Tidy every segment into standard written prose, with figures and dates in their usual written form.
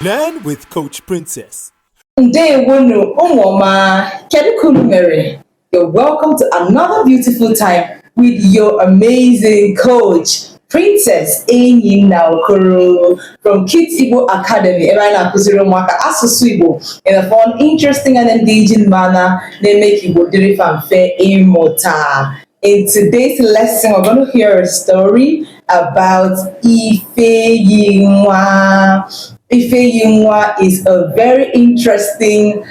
Learn with Coach Princess. Ndewonu Umoma Kedukulumere. You're welcome to another beautiful time with your amazing coach, Princess Enyinna-Okoro from Kids Igbo Academy. Ebaina Kuziro Mwaka Asusu Igbo in a fun, interesting, and engaging manner. They make Igbo diri fanfare immortal. In today's lesson, we're going to hear a story about Ifeyinwa. Ifeyinwa is a very interesting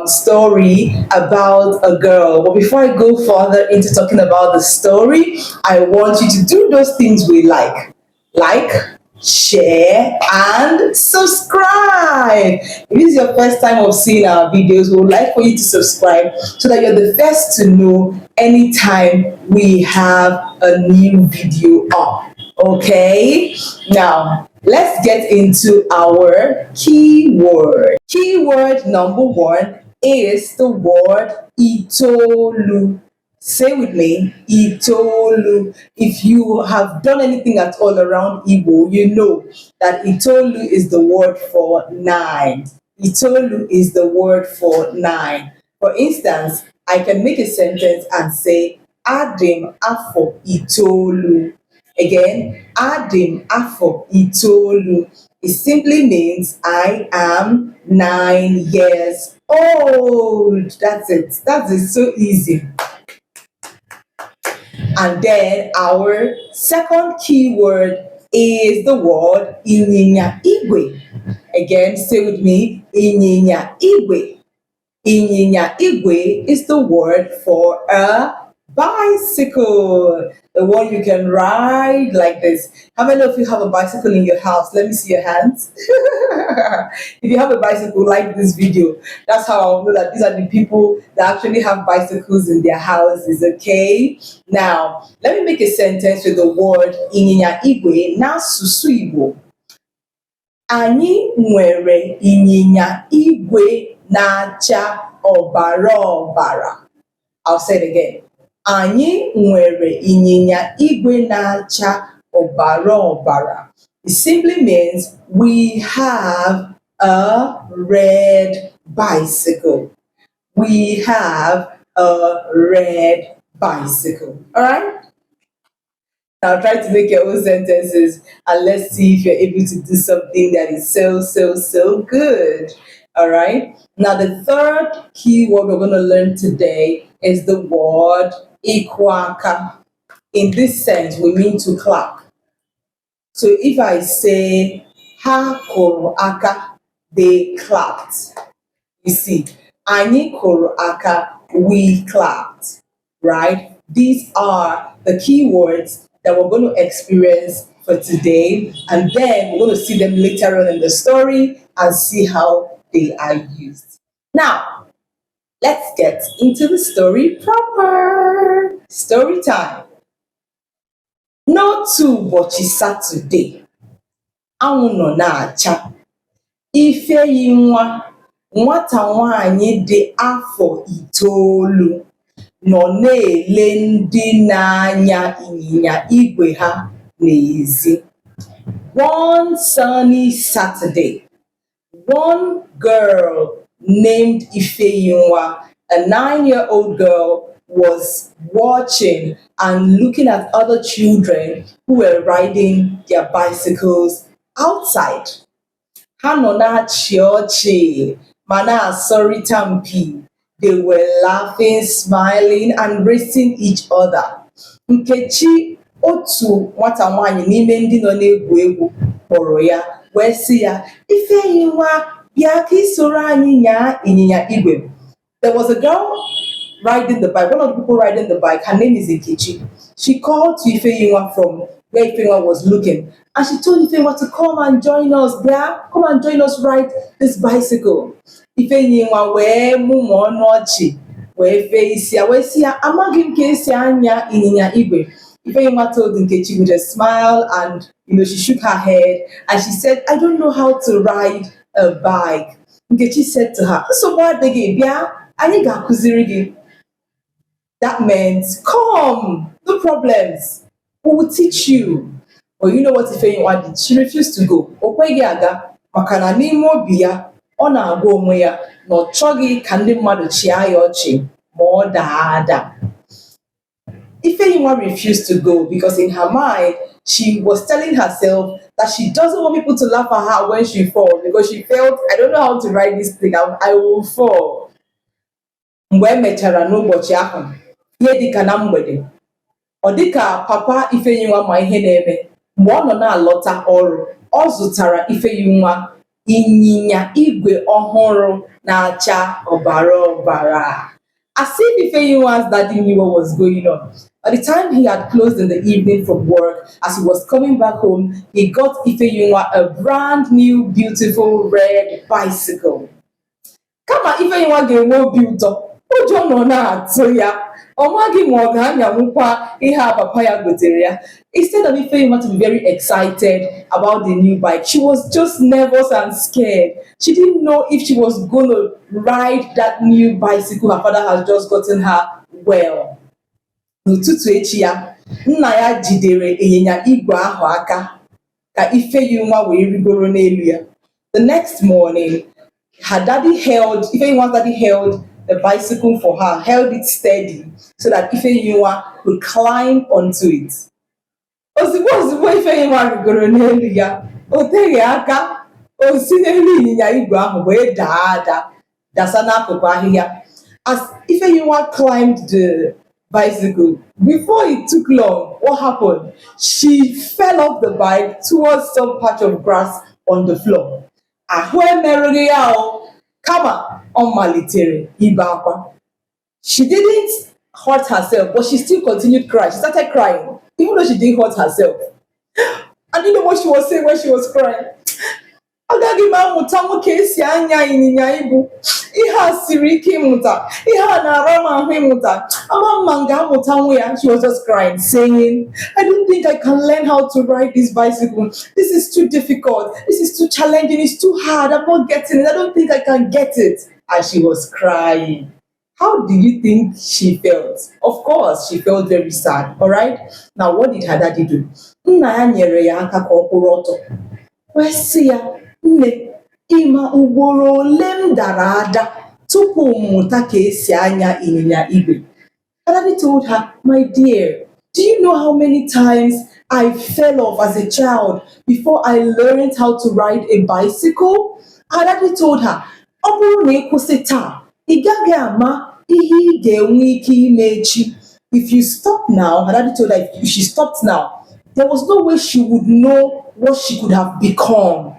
story about a girl. But before I go further into talking about the story, I want you to do those things we like, share, and subscribe. If this is your first time of seeing our videos, we would like for you to subscribe so that you're the first to know anytime we have a new video up. Okay, now let's get into our keyword. Keyword number one is the word itolu. Say with me, itolu. If you have done anything at all around Igbo, you know that itolu is the word for 9. Itolu is the word for 9. For instance, I can make a sentence and say, Adim afo itolu. Again, Adim afo itolu. It simply means I am 9 years old. That's it. That is so easy. And then our second keyword is the word Enyinna-Igwe. Again, say with me, Enyinna-Igwe. Enyinna-Igwe is the word for a bicycle. The one you can ride like this. How many of you have a bicycle in your house? Let me see your hands. If you have a bicycle, like this video. That's how I'll know that these are the people that actually have bicycles in their houses, okay? Now, let me make a sentence with the word Enyinna-Igwe na susu Igbo. Anyị nwere ịnyịnya-igwe na-acha ọbara ọbara. I'll say it again. Anyị nwere ịnyịnya-igwe na-acha ọbara ọbara. It simply means we have a red bicycle. We have a red bicycle. All right? Now try to make your own sentences and let's see if you're able to do something that is so good. All right. Now the third keyword we're going to learn today is the word ikwaka. In this sense, we mean to clap. So if I say ha kụrụ aka, they clapped. You see, anyị kụrụ aka, we clapped. Right? These are the keywords that we're going to experience for today, and then we're going to see them later on in the story and see how they are used. Now, let's get into the story proper. Story time. N'otu ụbọchị Saturday, anwụ nọ na-acha. Ifeyinwa, nwata nwanyị dị afọ 9, nọ na-ele ndị na-anya ịnyịnya igwe ha n'ezi. One sunny Saturday, one girl named Ifeyinwa, a 9-year-old girl, was watching and looking at other children who were riding their bicycles outside. Ha nọ na-achị ọchị ma na-asọrịta mpi. They were laughing, smiling, and racing each other. Nkechi, otu nwata nwanyị n'ime ndị nọ na-egwu egwu, kpọrọ ya wee sị ya, Ifeyinwa, bịa ka isoro anyị nyaa ịnyịnya igwe. There was a girl riding the bike, one of the people riding the bike. Her name is Nkechi. She called to Ifeyinwa from where Ifeyinwa was looking, and she told Ifeyinwa to come and join us, yeah? Come and join us ride this bicycle. Ifeyinwa wee mụmụ ọnụ ọchị wee fee isi ya wee sị ya, amaghị m ka esi anya ịnyịnya igwe. Ifeyinwa told Nkechi with a smile, and she shook her head and she said, I don't know how to ride a bike. Nkechi said to her, nsogbu adịghị, bịa, anyị ga-akụziri gị. That meant, come, no problems. We will teach you. But you know what Ifeyinwa did? She refused to go. Okweghị aga. maka na n'ime obi ya ọ na-agwa onwe ya na ọ chọghị ka ndị mmadụ chịa ya ọchị ma ọ daa ada. Ifeyinwa refused to go because in her mind, she was telling herself that she doesn't want people to laugh at her when she falls because she felt, I don't know how to write this thing, I will fall. Mgbe emechara n'ụbọchị ahụ, ihe dịka na mgbede, ọ dịka papa Ifeyinwa ma ihe na-eme. Mgbe ọ nọ na-alọta ọrụ, ọ zụtara Ifeyinwa ịnyịnya igwe ọhụrụ na-acha ọbara ọbara. As if Ifeyinwa's daddy knew what was going on. By the time he had closed in the evening from work, as he was coming back home, he got Ifeyinwa a brand new, beautiful red bicycle. Kama Ifeyinwa ga-enwe obi ụtọ, ụjọ nọ na-atụ ya. Ọ maghị ma ọ ga-anyanwụkwa ihe a papa ya gotere ya. Instead of Ifeyinwa to be very excited about the new bike, she was just nervous and scared. She didn't know if she was going to ride that new bicycle her father has just gotten her well. N'ụtụtụ echi ya, nna ya jidere ịnyịnya igwe ahụ aka ka Ifeyinwa wee rigoro n'elu ya. The next morning, Ifeyinwa's daddy held the bicycle for her, held it steady so that Ifeyinwa could climb onto it. Ozugbo Ifeyinwa rigoro n'elu ya, o teghị aka, o si n'elu ịnyịnya igwe ahụ wee dasa n'akụkụ ahịhịa. As Ifeyinwa climbed the bicycle, before it took long, what happened? She fell off the bike towards some patch of grass on the floor. Ahụ emerụghị ya o, kama ọ malitere ibe akwa. She didn't hurt herself, but she still continued crying. She started crying, even though she didn't hurt herself. And you know what she was saying when she was crying? Agaghị m amụta nwoke esi anya ịnyịnya ibu. Ihe a siri ike ịmụta. Ihe a na-ara m ahụ ịmụta. Ama mma m ga-amụta nwa ya. She was just crying, saying, I don't think I can learn how to ride this bicycle. This is too difficult. This is too challenging. It's too hard. I'm not getting it. I don't think I can get it. And she was crying. How do you think she felt? Of course, she felt very sad. All right? Now, what did her daddy do? Nna ya nyere ya aka ka ọ kwụrụ ọtọ. Wee sị ya, nne, ịma ugboro ole m dara ada tupu m mụta ka esi anya ịnyịnya igwe. And daddy told her, my dear, do you know how many times I fell off as a child before I learned how to ride a bicycle? And daddy told her, ọ bụrụ na ị kwụsị taa, ị gaghị ama ihe ị ga-enwe ike ime echi. If you stop now, her daddy told her, if she stopped now, there was no way she would know what she could have become.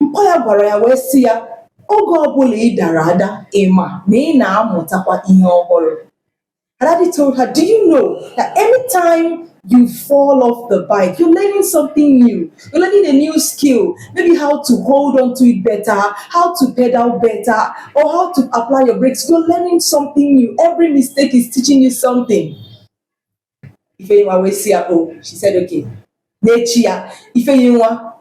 Mpa ya gwara ya wee sị ya, oge ọbụla ị dara ada, ịma na ị na-amụtakwa ihe ọhụrụ. Her daddy told her, do you know that anytime you fall off the bike, you're learning something new. You're learning a new skill. Maybe how to hold on to it better, how to pedal better, or how to apply your brakes. You're learning something new. Every mistake is teaching you something. Ifeyinwa wee sị ya, oh, she said, okay. N'echi ya, Ifeyinwa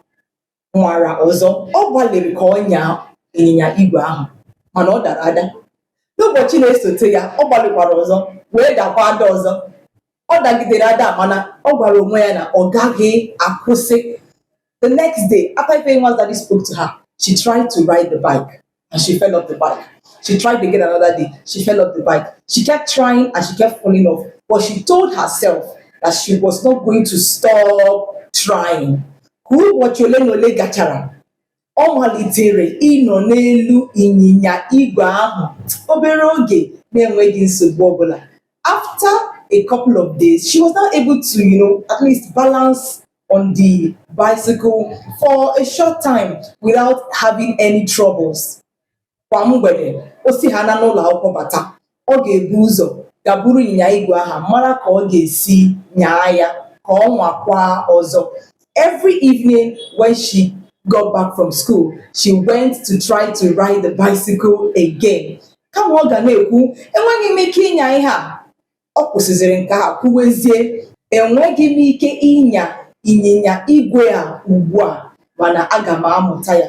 nwara ọzọ. Ọ gbalịrị ka ọ nyaa ịnyịnya igwe ahụ, mana ọ dara ada. N'ụbọchị na-esote ya, ọ gbalịkwara ọzọ, wee dakwa ada ọzọ. Ọ dagidere ada, mana ọ gwara onwe ya na ọ gaghị akwụsị. The next day, after Ifeyinwa's daddy spoke to her, she tried to ride the bike and she fell off the bike. She tried again another day, she fell off the bike. She kept trying and she kept falling off. But she told herself that she was not going to stop trying. Ka ụbọchị ole na ole gachara, ọ malitere ịnọ n'elu ịnyịnya igwe ahụ obere oge na-enweghị nsogbu ọbụla. After a couple of days, she was now able to, at least balance on the bicycle for a short time without having any troubles. Kwa mgbede, o si ha na n'ụlọ akwụkwọ bata, ọ ga-ebu ụzọ ga-buru ịnyịnya igwe ahụ mara ka ọ ga-esi nyaa ya ka ọ nwakwa ọzọ. Every evening when she got back from school, she went to try to ride the bicycle again. Kama ọ ga na-ekwu, enweghị m ike ịnya ihe a. Ọ kwụsịzịrị nke a kwuwezie, enweghị m ike ịnya ịnyịnya igwe a ugbu a, mana aga m amụta ya.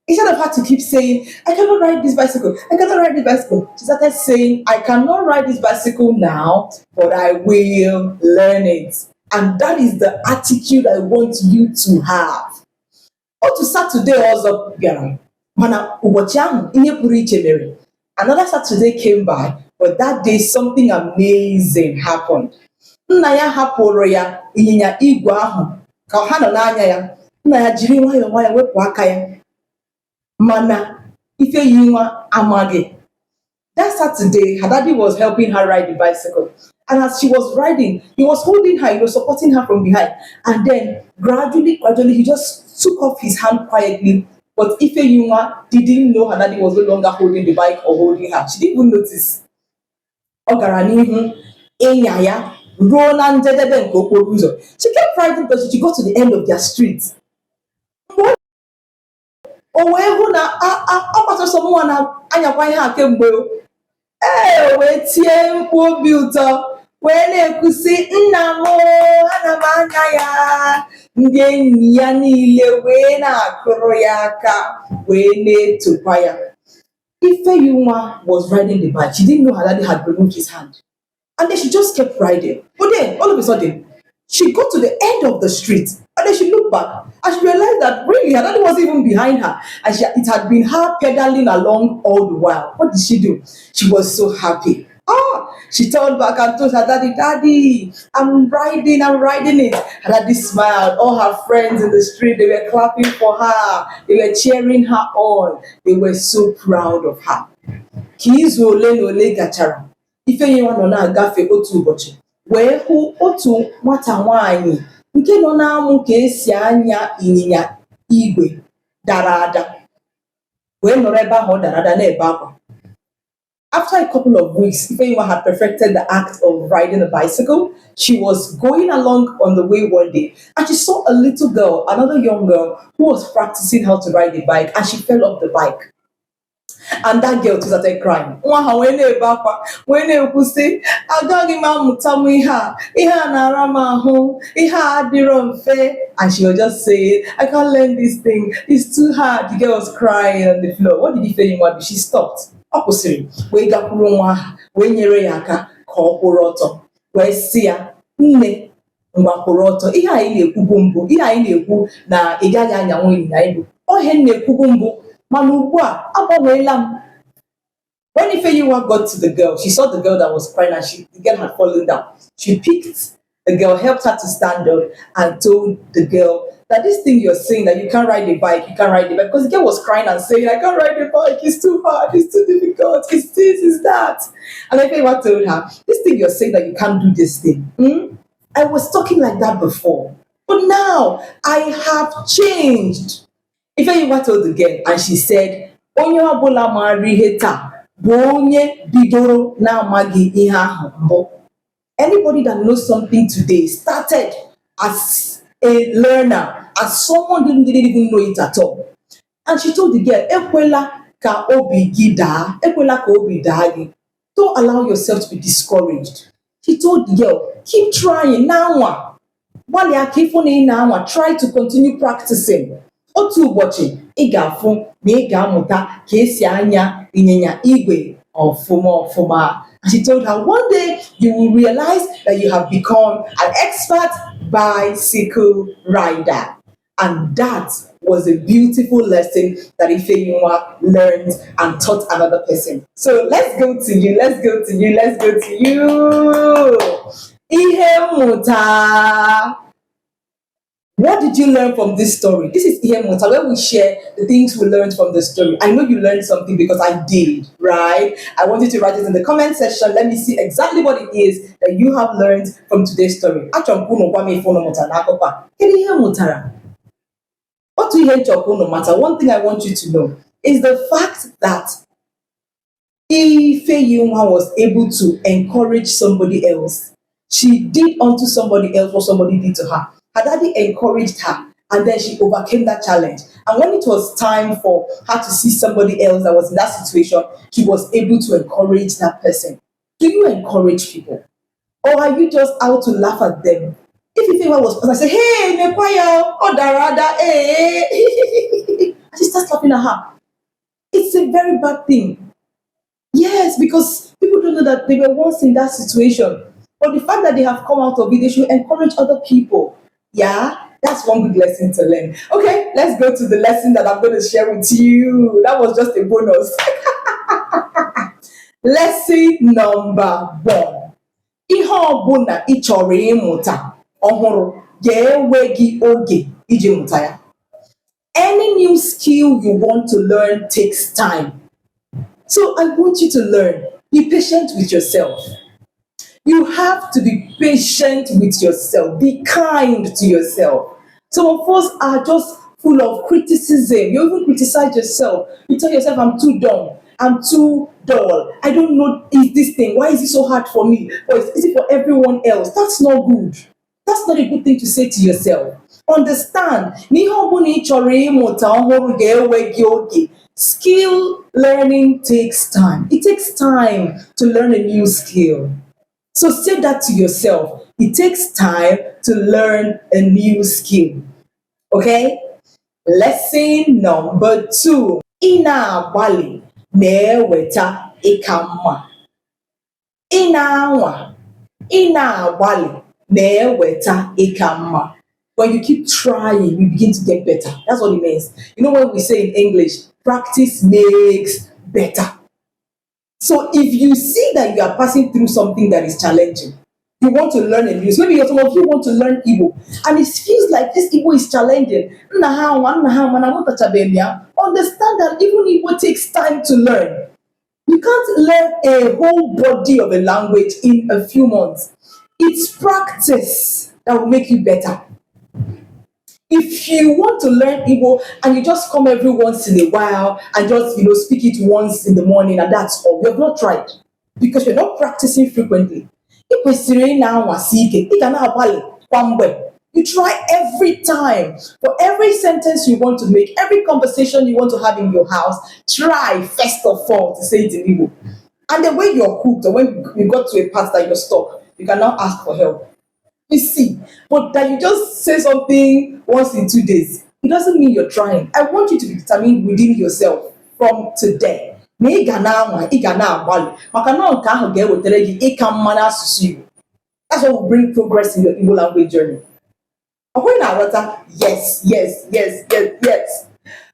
Instead of her to keep saying, I cannot ride this bicycle, I cannot ride this bicycle, she started saying, I cannot ride this bicycle now, but I will learn it. And that is the attitude I want you to have. Otu Saturday ọzọ bịara, mana ụbọchị ahụ ihe pụrụ iche mere. Another Saturday came by, but that day something amazing happened. Nna ya hapụrụ ya ịnyịnya igwe ahụ ka ha nọ n'anya ya. Nna ya jiri nwayọọ nwayọọ wepụ aka ya, mana Ifeyinwa amaghị. That Saturday, her daddy was helping her ride the bicycle. And as she was riding, he was holding her, supporting her from behind. And then gradually, he just took off his hand quietly. But Ifeyinwa didn't know her daddy was no longer holding the bike or holding her. She didn't even notice. Ọ gara n'ihu ịnya ya ruo na njedebe nke okporo ụzọ. She kept riding till she got to the end of their street. O wee hụ na ọ kpatara nwa na-anyakwa ihe a kemgbe. Wee tie mkpu obi ụtọ wee na-ekwusi, nna m ana m anya ya. Ndị enyi ya niile wee na-akụrụ ya aka wee na-etokwa ya. Ifeyinwa was riding the bike. She didn't know her daddy had removed his hand. And then she just kept riding. But then, all of a sudden, she got to the end of the street. And then she looked back and she realized that really her daddy wasn't even behind her. And it had been her pedaling along all the while. What did she do? She was so happy. She turned back and told her daddy, Daddy, I'm riding it. Her daddy smiled. All her friends in the street, they were clapping for her. They were cheering her on. They were so proud of her. Ka izu ole na ole gachara, Ifeyinwa nọ na-agafe otu ụbọchị wee hụ otu nwata nwaanyị nke nọ na-amụ ka esi anya ịnyịnya igwe dara ada, wee nọrọ ebe ahụ ọ dara ada na-ebe akwa. After a couple of weeks, Ifeyinwa had perfected the act of riding a bicycle. She was going along on the way one day, and she saw a little girl, another young girl, who was practicing how to ride a bike, and she fell off the bike. And that girl too started crying. Nwa ha wee na-ebe akwa, wee na-ekwu sị, agaghị m amụta m ihe a na-ara m ahụ, ihe a adịrọ mfe. And she was just saying, I can't learn this thing, it's too hard. The girl was crying on the floor. What did Ifeyinwa do? She stopped. Ọ kwụsịrị wee gakwuru nwa ahụ wee nyere ya aka ka ọ kwụrụ ọtọ, wee sị ya, nne ngwa kwụrụ ọtọ. Ihe anyị na-ekwubu mbụ, ihe anyị na-ekwu na ị gaghị anyanwu ịnyịnya igwe, ihe m na-ekwubu mbụ, mana ugbu a agbanweela m. When Ifeyinwa got to the girl, she saw the girl that was crying and the girl had fallen down. She picked the girl, helped her to stand up, and told the girl that this thing you're saying that you can't ride a bike, because the girl was crying and saying, I can't ride a bike, it's too hard, it's too difficult, it's this, it's that. And Ifeyinwa told her, this thing you're saying that you can't do this thing, I was talking like that before, but now I have changed. Ifeyinwa told the girl, and she said, onye ọbụla maara ihe taa bụ onye bidoro na-amaghị ihe ahụ mbụ. Anybody that knows something today started as a learner, as someone who didn't even know it at all. And she told the girl, ekwela ka obi gị daa, ekwela ka obi daa gị. Don't allow yourself to be discouraged. She told the girl, keep trying, na-anwa. Gbalịa ka ịfụ na ị na-anwa, try to continue practicing. Otu ụbọchị ị ga-afụ na ị ga-amụta ka esi anya ịnyịnya igwe ọfụma. And she told her, one day you will realize that you have become an expert bicycle rider. And that was a beautiful lesson that Ifeyinwa learned and taught another person. So let's go to you. Ihe mmụta. What did you learn from this story? This is Ifeyinwa, where we share the things we learned from the story. I know you learned something because I did, right? I want you to write it in the comment section. Let me see exactly what it is that you have learned from today's story. One thing I want you to know is the fact that Ifeyinwa was able to encourage somebody else. She did unto somebody else what somebody did to her. Her daddy encouraged her, and then she overcame that challenge. And when it was time for her to see somebody else that was in that situation, she was able to encourage that person. Do you encourage people? Or are you just out to laugh at them? If Ifeyinwa was, I say, hey, Nekwaya, oh, Darada, hey. And she starts laughing at her. It's a very bad thing. Yes, because people don't know that they were once in that situation. But the fact that they have come out of it, they should encourage other people. Yeah, That's one good lesson to learn. Okay, let's go to the lesson that I'm going to share with you. That was just a bonus. Lesson number one. Ihe ọbụla ị chọrọ ịmụta ọhụrụ ga-ewe gị oge iji mụta ya. Any new skill you want to learn takes time. So I want you to learn. Be patient with yourself. You have to be patient with yourself. Be kind to yourself. Some of us are just full of criticism. You even criticize yourself. You tell yourself, I'm too dumb. I'm too dull. I don't know is this thing. Why is it so hard for me? Or is it for everyone else? That's not good. That's not a good thing to say to yourself. Understand. N'ihe ọbụla ị chọrọ ịmụta ọhụrụ ga-ewe gị oge. Skill learning takes time. It takes time to learn a new skill. So say that to yourself. It takes time to learn a new skill. Okay? Lesson number two. Ị na-agbalị na-eweta ịka mma. Ị na-anwa, ị na-agbalị na-eweta ịka mma. When you keep trying, you begin to get better. That's what it means. You know when we say in English, practice makes better. So if you see that you are passing through something that is challenging, you want to learn a new, maybe some of you want to learn Igbo, and it feels like this Igbo is challenging. Understand that even Igbo takes time to learn. You can't learn a whole body of a language in a few months. It's practice that will make you better. If you want to learn Igbo and you just come every once in a while and just speak it once in the morning and that's all, you have not tried because you're not practicing frequently. You try every time. For every sentence you want to make, every conversation you want to have in your house, try first of all to say it in Igbo. And the way you're hooked, or when you got to a part that you're stuck, you can now ask for help. You see, but that you just say something once in 2 days, it doesn't mean you're trying. I want you to be determined within yourself from today. That's what will bring progress in your Igbo language journey. Yes, yes, yes, yes, yes.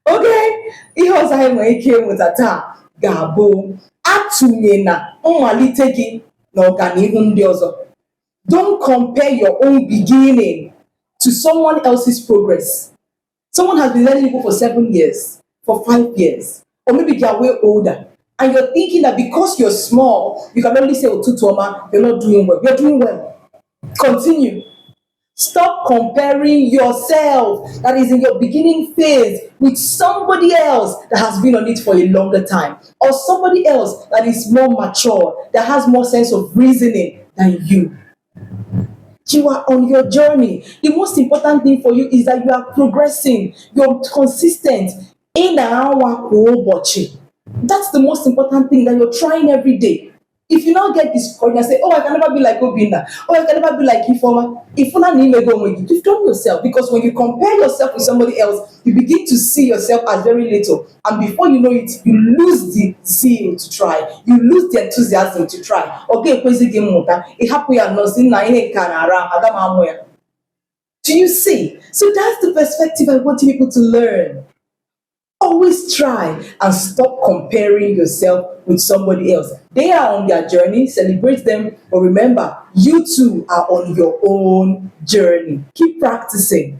Okay, ihe ọzọ anyị nwere ike ịmụta taa ga-abụ atụnyena mmalite gị na ọganihu ndị ọzọ. Don't compare your own beginning to someone else's progress. Someone has been learning Igbo for 7 years, for 5 years, or maybe they are way older. And you're thinking that because you're small, you can only say, Otutuoma, you're not doing well. You're doing well. Continue. Stop comparing yourself that is in your beginning phase with somebody else that has been on it for a longer time, or somebody else that is more mature, that has more sense of reasoning than you. You are on your journey. The most important thing for you is that you are progressing. You're consistent. That's the most important thing, that you're trying every day. If you now get discouraged and say, oh, I can never be like Obinna, oh, I can never be like Ifeyinwa, you've done yourself. Because when you compare yourself with somebody else, you begin to see yourself as very little. And before you know it, you lose the zeal to try. You lose the enthusiasm to try. Do you see? So that's the perspective I want people to learn. Always try and stop comparing yourself with somebody else. They are on their journey, celebrate them, but remember, you too are on your own journey. Keep practicing,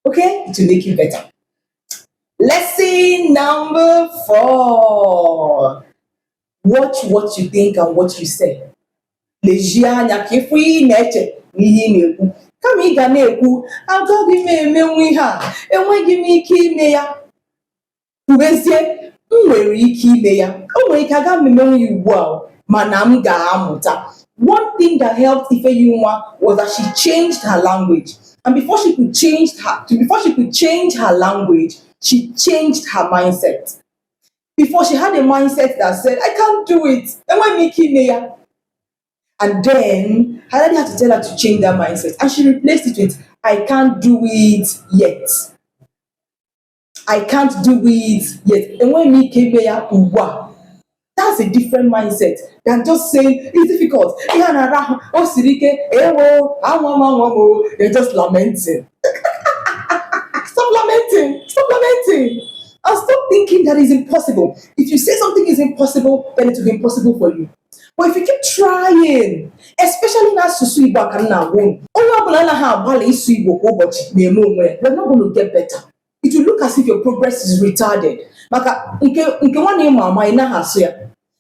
okay? It will make you better. Lesson number 4. Watch what you think and what you say. Kama ị ga na-ekwu, agaghị m emenwu ihe a, enweghị m ike ime ya. Ubezie, m nwere ike ime ya. O nwere ike aga m emenwu ya ugbu a, mana m ga-amụta. One thing that helped Ifeyinwa was that she changed her language. And before she could change her language, she changed her mindset. Before, she had a mindset that said, I can't do it. Enweghị m ike ime ya. And then her daddy had to tell her to change that mindset. And she replaced it with, I can't do it yet. I can't do it yet. And when me came here, that's a different mindset than just saying it's difficult. You're just lamenting. stop lamenting and stop thinking that it's impossible. If you say something is impossible, then it will be impossible for you. But if you keep trying, especially na asụsụ Igbo aka nna agwụ, onye ọbụla anaghị agbalị ịsụ Igbo kwa ụbọchị na-eme onwe, you're not going to get better. It will look as if your progress is retarded. Maka nke nwanne ịma ama ị naghị asụ ya.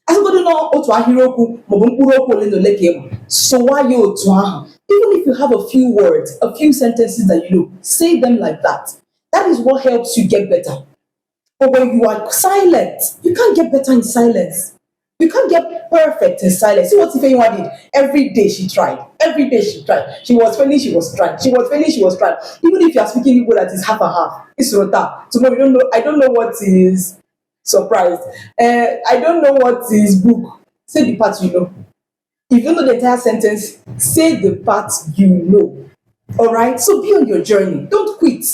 Asịgodu na otu ahịrịokwu maọbụ mkpụrụ okwu ole na ole ka ịma, sụwa ya otu ahụ. Even if you have a few words, a few sentences that you know, say them like that. That is what helps you get better. But when you are silent, you can't get better in silence. You can't get perfect in silence. See what Ifeyinwa did? Every day she tried. Every day she tried. She was failing, she was trying. She was failing, she was trying. Even if you are speaking Igbo that is half and half, it's rota. Tomorrow, I don't know what is surprised. I don't know what is book. Say the part you know. If you don't know the entire sentence, say the part you know. All right? So be on your journey. Don't quit.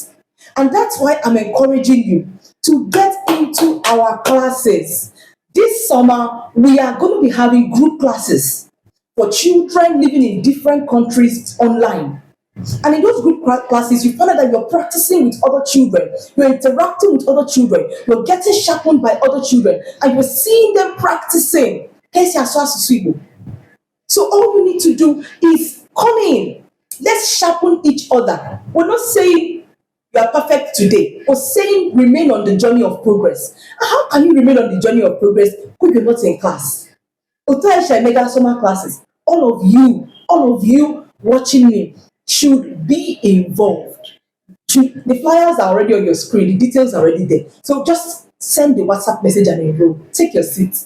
And that's why I'm encouraging you to get into our classes. This summer, we are going to be having group classes for children living in different countries online. And in those group classes, you find out that you're practicing with other children, you're interacting with other children, you're getting sharpened by other children, and you're seeing them practicing. So all you need to do is come in. Let's sharpen each other. We're not saying you are perfect today. We're saying remain on the journey of progress. And how can you remain on the journey of progress when you're not in class? Mega summer classes. All of you watching me should be involved. The flyers are already on your screen. The details are already there. So just send the WhatsApp message and enroll. Take your seat.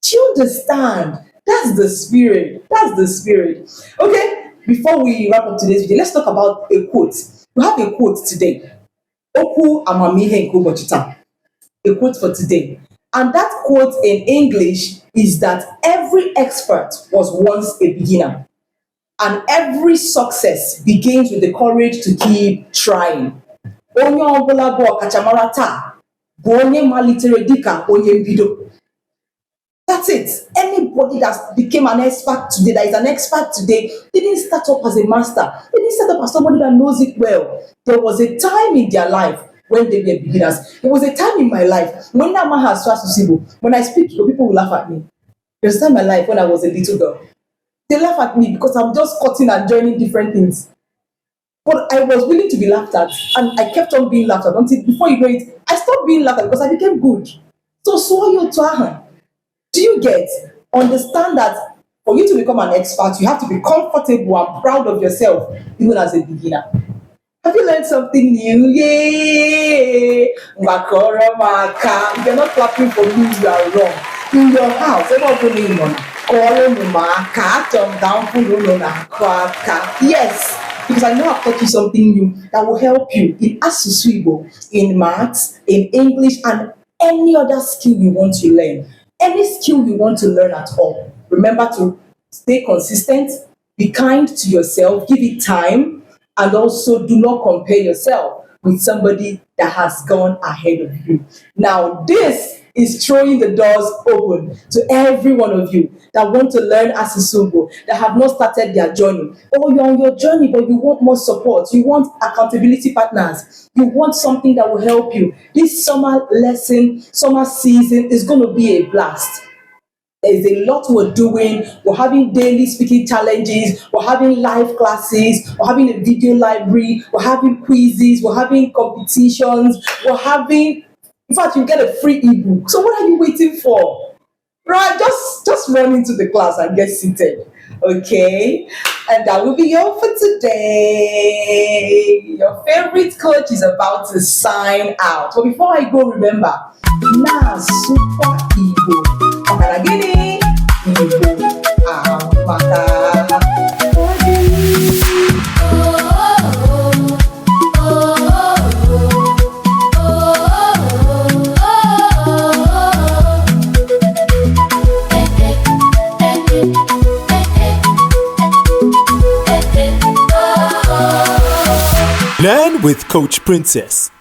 Do you understand? That's the spirit. That's the spirit. Okay, before we wrap up today's video, let's talk about a quote. We have a quote today. Oku amamihe nke ụbọchị taa. A quote for today. And that quote in English is that every expert was once a beginner. And every success begins with the courage to keep trying. Onye ọbụla bụ ọkachamara taa bụ onye malitere dịka onye mbido. That's it. Anybody that became an expert today, that is an expert today, didn't start up as a master. They didn't start up as somebody that knows it well. There was a time in their life when they were beginners. There was a time in my life when I speak, people will laugh at me. There was a time in my life when I was a little girl. They laugh at me because I'm just cutting and joining different things. But I was willing to be laughed at, and I kept on being laughed at until before you know it, I stopped being laughed at because I became good. So you to do you get? Understand that for you to become an expert, you have to be comfortable and proud of yourself, even as a beginner. Have you learned something new? Yay! If you're not clapping for me, you are wrong. In your house, yes, because I know I've taught you something new that will help you in Asusu Igbo, in maths, in English, and any other skill you want to learn. Any skill you want to learn at all. Remember to stay consistent, be kind to yourself, give it time, and also do not compare yourself with somebody that has gone ahead of you. Now, this is throwing the doors open to every one of you that want to learn Asusu, that have not started their journey. Or you're on your journey, but you want more support. You want accountability partners. You want something that will help you. This summer season is going to be a blast. There's a lot we're doing. We're having daily speaking challenges. We're having live classes. We're having a video library. We're having quizzes. We're having competitions. In fact, you get a free ebook. So what are you waiting for? Right, just run into the class and get seated. Okay? And that will be all for today. Your favorite coach is about to sign out. But before I go, remember, na super Igbo. Gini, Igbo amaka. Learn with Coach Princess.